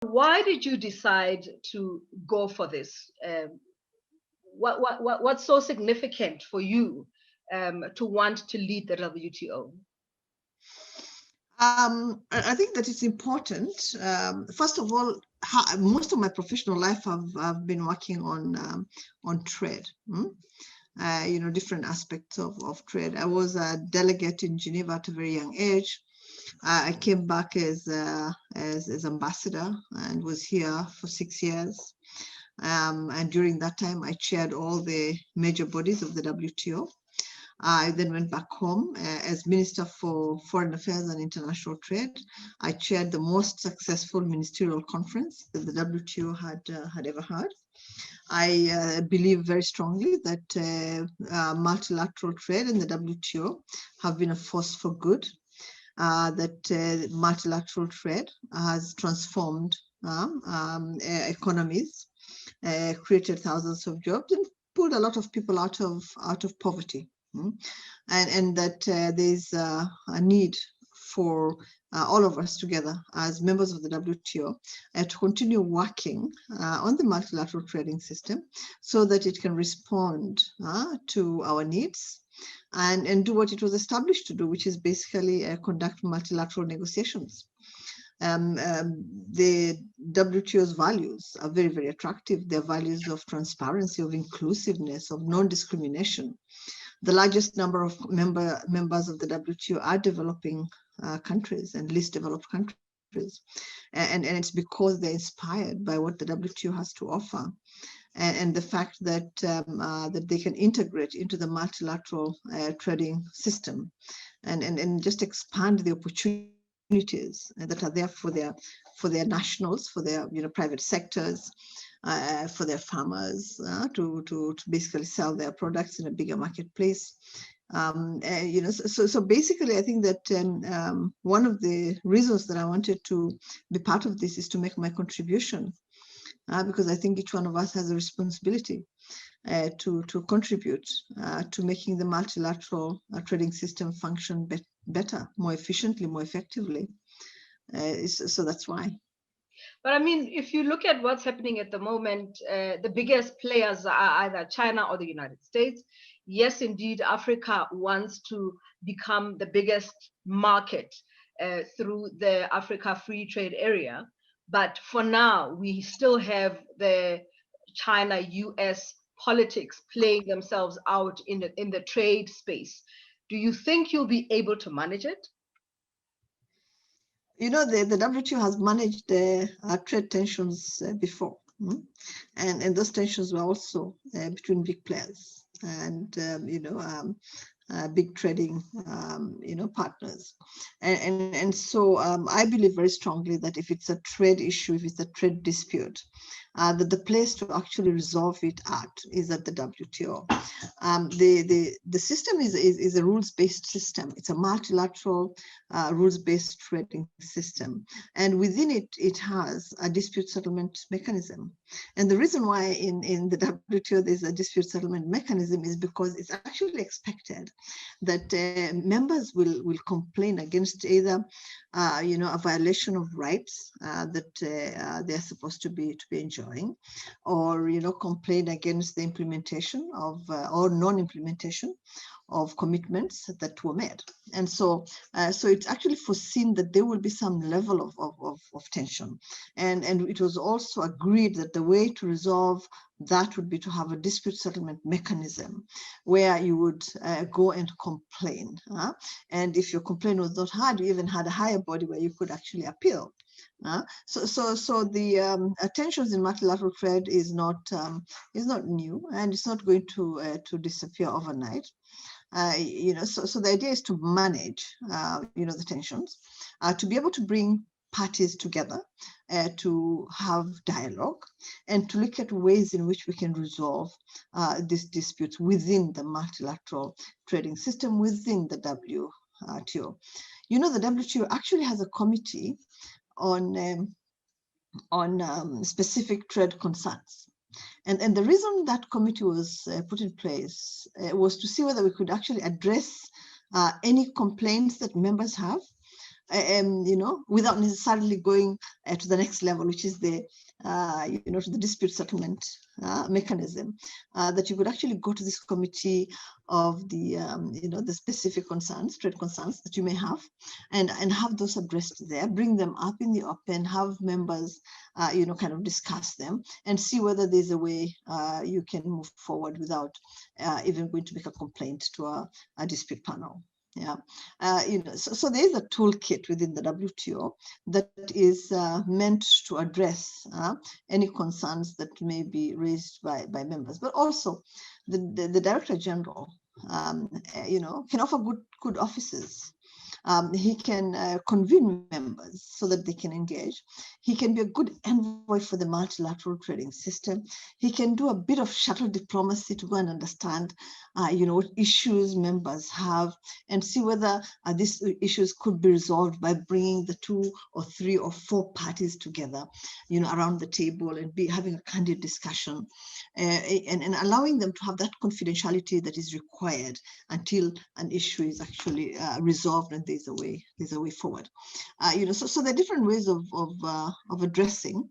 Why did you decide to go for this? What's so significant for you to want to lead the WTO? I think that it's important. First of all, most of my professional life I've been working on trade. Different aspects of trade. I was a delegate in Geneva at a very young age. I came back as ambassador and was here for 6 years. And during that time, I chaired all the major bodies of the WTO. I then went back home as Minister for Foreign Affairs and International Trade. I chaired the most successful ministerial conference that the WTO had ever had. I believe very strongly that multilateral trade in the WTO have been a force for good, that multilateral trade has transformed economies, created thousands of jobs, and pulled a lot of people out of poverty. And that there's a need for all of us together as members of the WTO to continue working on the multilateral trading system so that it can respond to our needs and do what it was established to do, which is basically conduct multilateral negotiations. The WTO's values are very, very attractive. They're values of transparency, of inclusiveness, of non-discrimination. The largest number of members of the WTO are developing countries and least developed countries. And it's because they're inspired by what the WTO has to offer. And the fact that that they can integrate into the multilateral trading system and just expand the opportunities that are there for their nationals, for their private sectors, for their farmers to basically sell their products in a bigger marketplace. So basically, I think that one of the reasons that I wanted to be part of this is to make my contribution, because I think each one of us has a responsibility to contribute to making the multilateral trading system function better, more efficiently, more effectively. So that's why. But I mean, if you look at what's happening at the moment, the biggest players are either China or the United States. Yes, indeed, Africa wants to become the biggest market through the Africa Free Trade Area. But for now, we still have the China-US politics playing themselves out in the trade space. Do you think you'll be able to manage it? The WTO has managed trade tensions before, and those tensions were also between big players and big trading partners, and so I believe very strongly that if it's a trade issue, if it's a trade dispute, that the place to actually resolve it at is at the WTO. The system is a rules-based system. It's a multilateral rules-based trading system, and within it has a dispute settlement mechanism. And the reason why in the WTO there's a dispute settlement mechanism is because it's actually expected that members will complain against either a violation of rights that they're supposed to be enjoying, or complain against the implementation of or non-implementation of commitments that were made. And so it's actually foreseen that there will be some level of tension. And it was also agreed that the way to resolve that would be to have a dispute settlement mechanism where you would go and complain. And if your complaint was not heard, you even had a higher body where you could actually appeal. So the tensions in multilateral trade is not new, and it's not going to disappear overnight. So the idea is to manage, the tensions, to be able to bring parties together, to have dialogue, and to look at ways in which we can resolve these disputes within the multilateral trading system, within the WTO. The WTO actually has a committee on specific trade concerns. And the reason that committee was put in place was to see whether we could actually address any complaints that members have without necessarily going to the next level, which is the, to the dispute settlement mechanism, that you could actually go to this committee of the, the specific concerns, trade concerns that you may have, and have those addressed there, bring them up in the open, have members, kind of discuss them and see whether there's a way you can move forward without even going to make a complaint to a dispute panel. Yeah, so there is a toolkit within the WTO that is meant to address any concerns that may be raised by members, but also the Director General, can offer good offices. He can convene members so that they can engage. He can be a good envoy for the multilateral trading system. He can do a bit of shuttle diplomacy to go and understand, what issues members have and see whether these issues could be resolved by bringing the 2 or 3 or 4 parties together, around the table and having a candid discussion and allowing them to have that confidentiality that is required until an issue is actually resolved and there's a way forward. So there are different ways of addressing,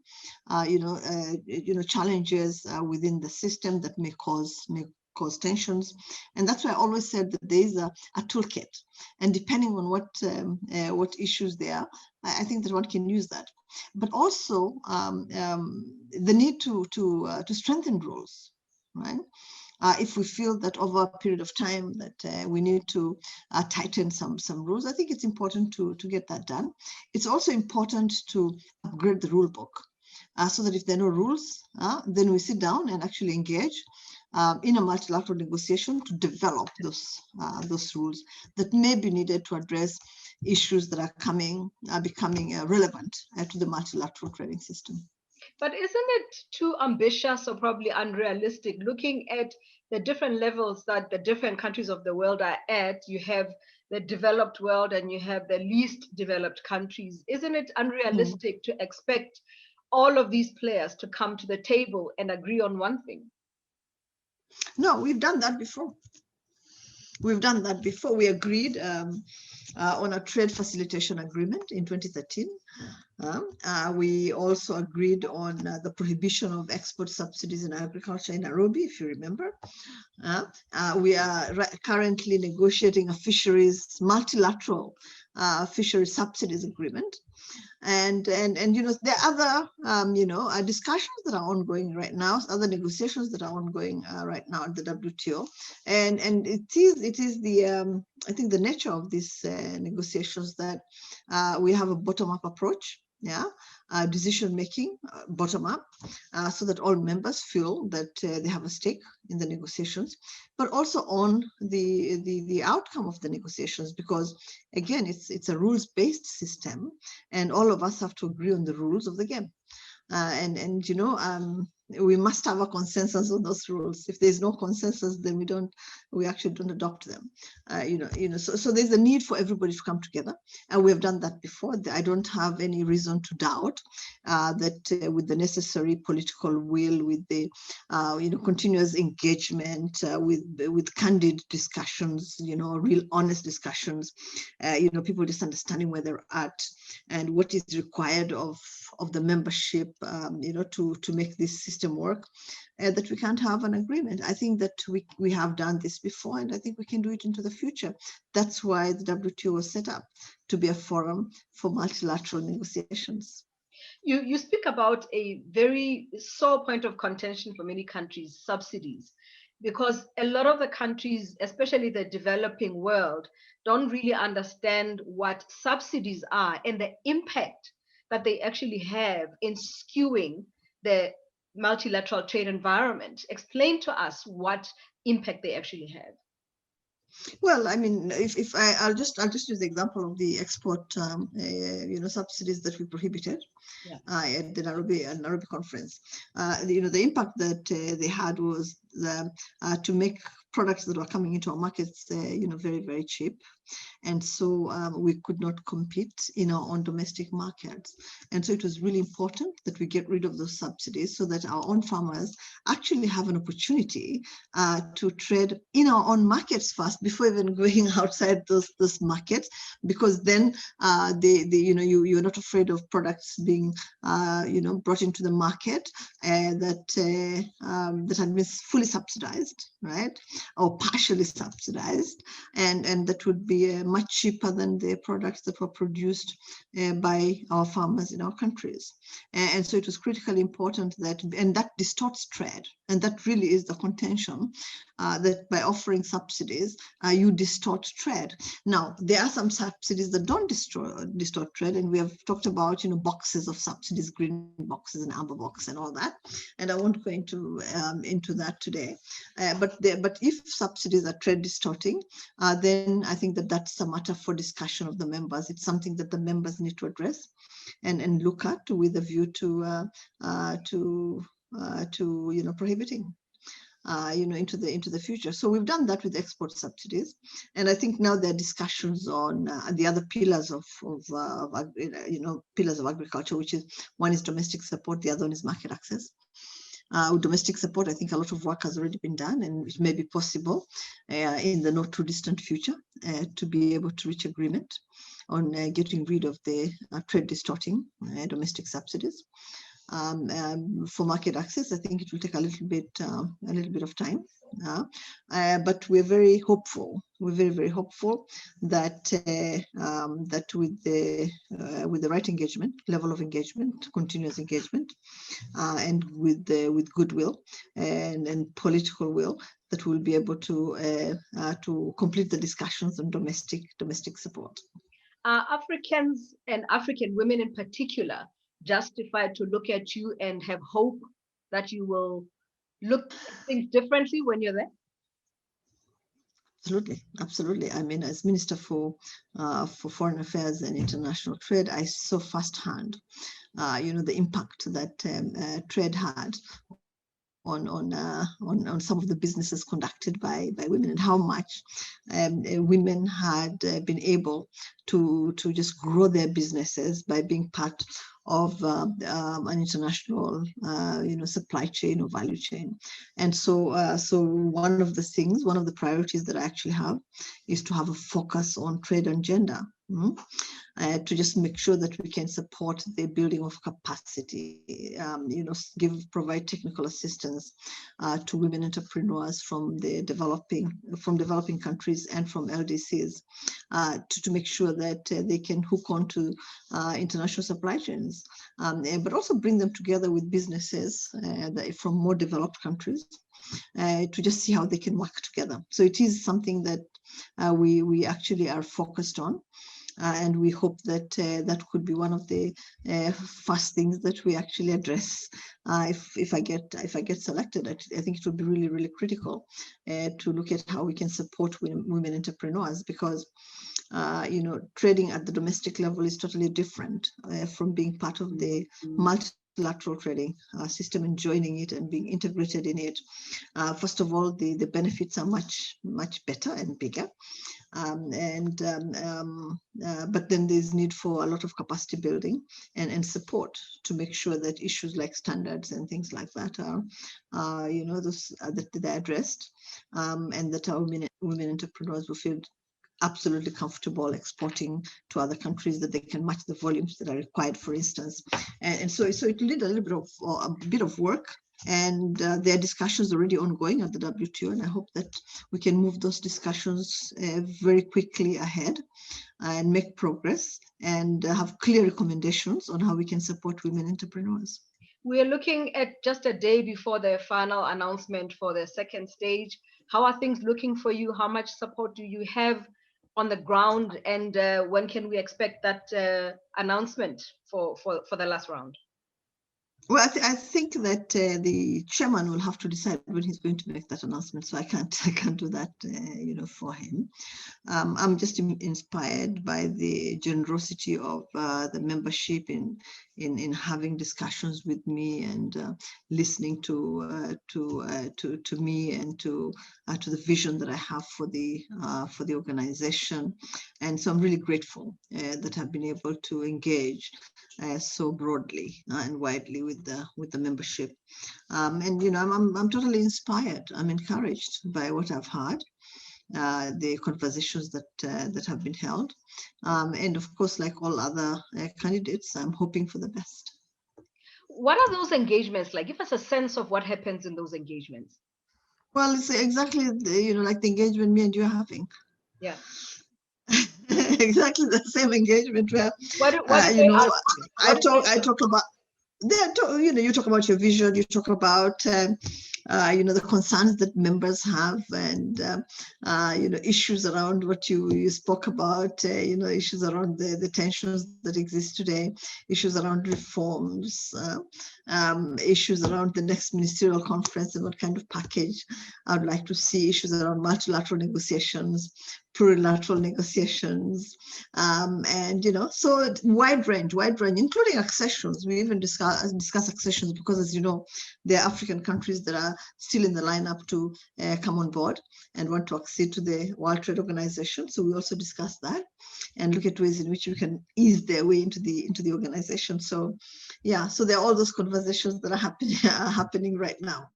challenges within the system that may cause tensions, and that's why I always said that there is a toolkit, and depending on what issues there are, I think that one can use that. But also the need to strengthen rules, right? If we feel that over a period of time that we need to tighten some rules, I think it's important to get that done. It's also important to upgrade the rule book so that if there are no rules, then we sit down and actually engage in a multilateral negotiation to develop those rules that may be needed to address issues that are becoming relevant to the multilateral trading system. But isn't it too ambitious or probably unrealistic looking at the different levels that the different countries of the world are at? You have the developed world and you have the least developed countries. Isn't it unrealistic to expect all of these players to come to the table and agree on one thing? No, we've done that before. We agreed on a trade facilitation agreement in 2013. We also agreed on the prohibition of export subsidies in agriculture in Nairobi, if you remember. We are currently negotiating a multilateral fisheries subsidies agreement. And there are other discussions that are ongoing right now, other negotiations that are ongoing right now at the WTO, and it is the I think the nature of these negotiations that we have a bottom-up approach. Decision making bottom up, so that all members feel that they have a stake in the negotiations, but also on the outcome of the negotiations, because again, it's a rules-based system, and all of us have to agree on the rules of the game. We must have a consensus on those rules. If there's no consensus, then we actually don't adopt them. So there's a need for everybody to come together, and we have done that before. I don't have any reason to doubt that with the necessary political will, with the continuous engagement, with candid discussions, real honest discussions, people just understanding where they're at and what is required of the membership, to make this system work, that we can't have an agreement. I think that we have done this before, and I think we can do it into the future. That's why the WTO was set up, to be a forum for multilateral negotiations. You speak about a very sore point of contention for many countries, subsidies, because a lot of the countries, especially the developing world, don't really understand what subsidies are and the impact that they actually have in skewing the multilateral trade environment. Explain to us what impact they actually have. Well, I mean, if I'll just use the example of the export, subsidies that we prohibited at the Nairobi conference. The impact that they had was to make products that were coming into our markets, very, very cheap. And so we could not compete in our own domestic markets. And so it was really important that we get rid of those subsidies so that our own farmers actually have an opportunity to trade in our own markets first before even going outside those markets, because then you're not afraid of products being brought into the market that had been fully subsidized, right, or partially subsidized, and that would be much cheaper than the products that were produced by our farmers in our countries. And so it was critically important and that distorts trade, and that really is the contention, that by offering subsidies, you distort trade. Now, there are some subsidies that don't distort trade, and we have talked about, boxes of subsidies, green boxes and amber box and all that, and I won't go into that today. But if subsidies are trade distorting, then I think that that's a matter for discussion of the members. It's something that the members need to address and look at with a view to prohibiting into the future. So we've done that with export subsidies, and I think now there are discussions on the other pillars of pillars of agriculture, which is, one is domestic support, the other one is market access. With domestic support, I think a lot of work has already been done, and it may be possible in the not too distant future to be able to reach agreement on getting rid of the trade distorting domestic subsidies. For market access, I think it will take a little bit of time, but we're very hopeful. We're very, very hopeful that that with the right engagement, level of engagement, continuous engagement, and with goodwill and political will, that we'll be able to complete the discussions on domestic support. Are Africans and African women in particular justified to look at you and have hope that you will look at things differently when you're there? Absolutely. I mean, as Minister for Foreign Affairs and International Trade, I saw firsthand, the impact that trade had on some of the businesses conducted by women, and how much women had been able to just grow their businesses by being part of an international supply chain or value chain. And so one of the priorities that I actually have is to have a focus on trade and gender. To just make sure that we can support the building of capacity, provide technical assistance to women entrepreneurs from developing countries and from LDCs, to make sure that they can hook onto international supply chains, but also bring them together with businesses from more developed countries, to just see how they can work together. So it is something that we actually are focused on. And we hope that that could be one of the first things that we actually address if I get selected. I think it would be really, really critical to look at how we can support women entrepreneurs, because trading at the domestic level is totally different from being part of the multilateral trading system and joining it and being integrated in it. First of all, the benefits are much better and bigger. But then there's need for a lot of capacity building and support to make sure that issues like standards and things like that are that they're addressed, and that our women entrepreneurs will feel absolutely comfortable exporting to other countries, that they can match the volumes that are required, for instance. And so it will need a bit of work. And there are discussions already ongoing at the WTO, and I hope that we can move those discussions very quickly ahead and make progress and have clear recommendations on how we can support women entrepreneurs. We are looking at just a day before the final announcement for the second stage. How are things looking for you? How much support do you have on the ground, and when can we expect that announcement for the last round? Well, I think that the chairman will have to decide when he's going to make that announcement. So I can't do that, for him. I'm just inspired by the generosity of the membership in having discussions with me and listening to me and to the vision that I have for the organization. And so I'm really grateful that I've been able to engage so broadly and widely with the membership. And I'm totally inspired. I'm encouraged by what I've heard. The conversations that have been held, and of course, like all other candidates, I'm hoping for the best. What are those engagements like? Give us a sense of what happens in those engagements. Well, it's exactly like the engagement me and you are having. Yeah. Exactly the same engagement where What do they ask you? I talk about. You talk about your vision, you talk about the concerns that members have, and issues around what you spoke about, issues around the tensions that exist today, issues around reforms, issues around the next ministerial conference and what kind of package I'd like to see, issues around multilateral negotiations, plurilateral negotiations, and so wide range, including accessions. We even discuss accessions because, as you know, there are African countries that are still in the lineup to come on board and want to accede to the World Trade Organization. So we also discuss that and look at ways in which we can ease their way into the organization. So yeah, so there are all those conversations that are happening right now.